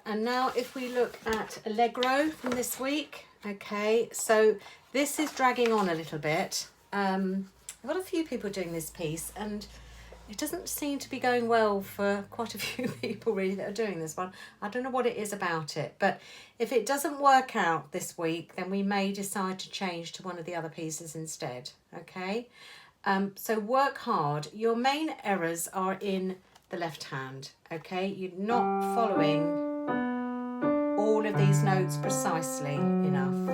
And now if we look at Allegro from this week, okay, so this is dragging on a little bit. I've got a few people doing this piece and it doesn't seem to be going well for quite a few people really that are doing this one. I don't know what it is about it, but if it doesn't work out this week, then we may decide to change to one of the other pieces instead, okay? So work hard. Your main errors are in the left hand, okay? You're not following all of these notes precisely enough,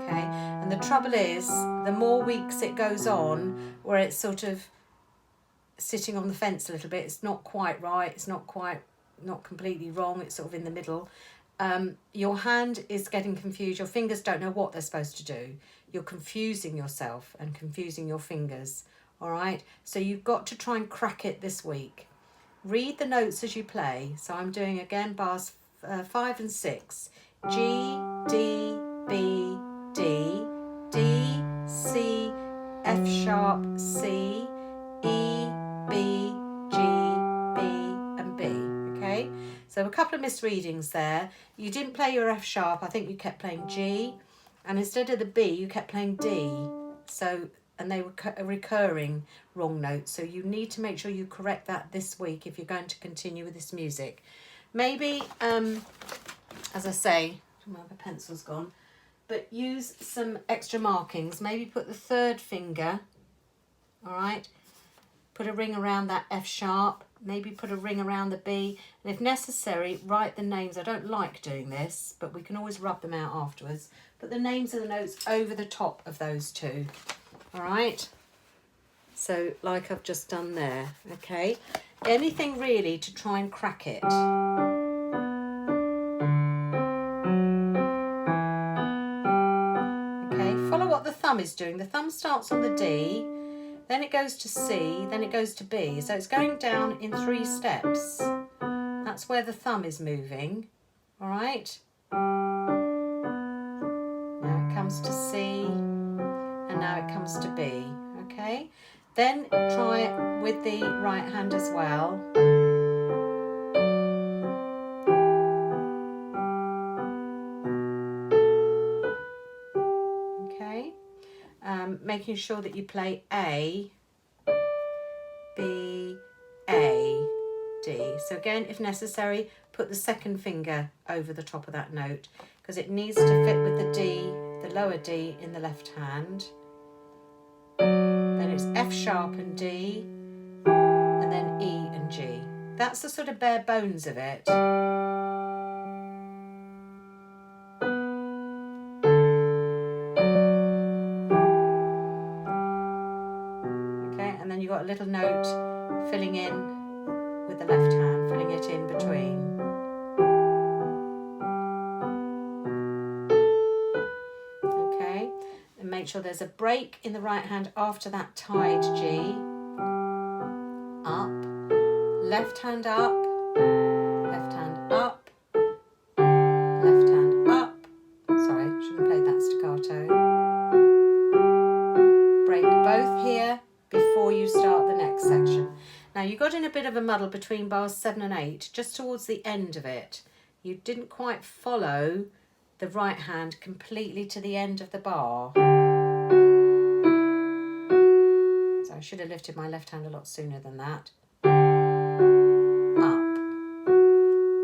okay? And the trouble is, the more weeks it goes on, where it's sort of sitting on the fence a little bit, it's not quite right, it's not completely wrong, it's sort of in the middle. Your hand is getting confused, your fingers don't know what they're supposed to do. You're confusing yourself and confusing your fingers, all right? So you've got to try and crack it this week. Read the notes as you play. So I'm doing again bars 5 and 6. G, D, B, D, D, C, F sharp, C, E, B, G, B and B, okay? So a couple of misreadings there. You didn't play your F sharp, I think you kept playing G, and instead of the B, you kept playing D. So, and they were recurring wrong notes, so you need to make sure you correct that this week if you're going to continue with this music. Maybe, as I say, my other pencil's gone, but use some extra markings. Maybe put the third finger, all right? Put a ring around that F sharp, maybe put a ring around the B, and if necessary, write the names. I don't like doing this, but we can always rub them out afterwards. Put the names of the notes over the top of those two, all right? So like I've just done there, okay? Anything really to try and crack it. Okay, follow what the thumb is doing. The thumb starts on the D, then it goes to C, then it goes to B. So it's going down in 3 steps. That's where the thumb is moving, all right? Now it comes to C, and now it comes to B, okay? Then try it with the right hand as well. Okay, making sure that you play A, B, A, D. So again, if necessary, put the second finger over the top of that note because it needs to fit with the D, the lower D in the left hand. Then it's F sharp and D, and then E and G. That's the sort of bare bones of it. Okay, and then you've got a little note filling in with the left hand, filling it in between. Okay, and make sure there's a break in the right hand after that tied G. Up, left hand up, left hand up, left hand up. Sorry, shouldn't have played that staccato. Break both here before you start the next section. Now you got in a bit of a muddle between bars 7 and 8, just towards the end of it. You didn't quite follow the right hand completely to the end of the bar. So I should have lifted my left hand a lot sooner than that. Up.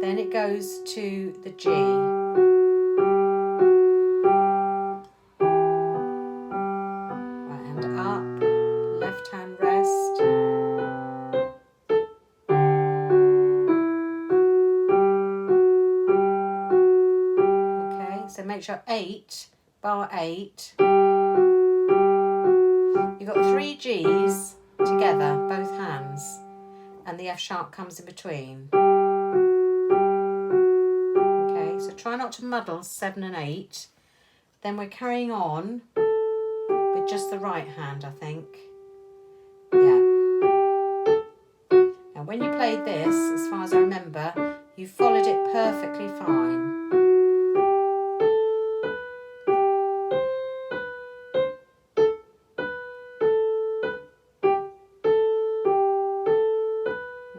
Then it goes to the G. Right hand up, left hand rest. Okay, so make sure 8, bar 8. You've got 3 G's together, both hands, and the F sharp comes in between. Okay, so try not to muddle 7 and 8. Then we're carrying on with just the right hand, I think. Yeah. Now when you played this, as far as I remember, you followed it perfectly fine.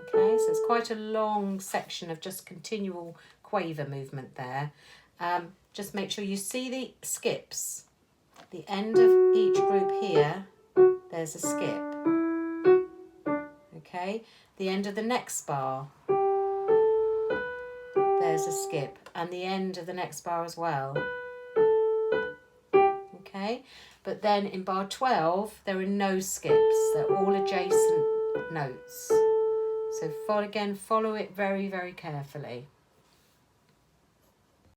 Okay, so it's quite a long section of just continual quaver movement there. Just make sure you see the skips. The end of each group here, there's a skip. Okay, the end of the next bar, there's a skip, and the end of the next bar as well. Okay, but then in bar 12 there are no skips, they're all adjacent notes. So follow it very, very carefully.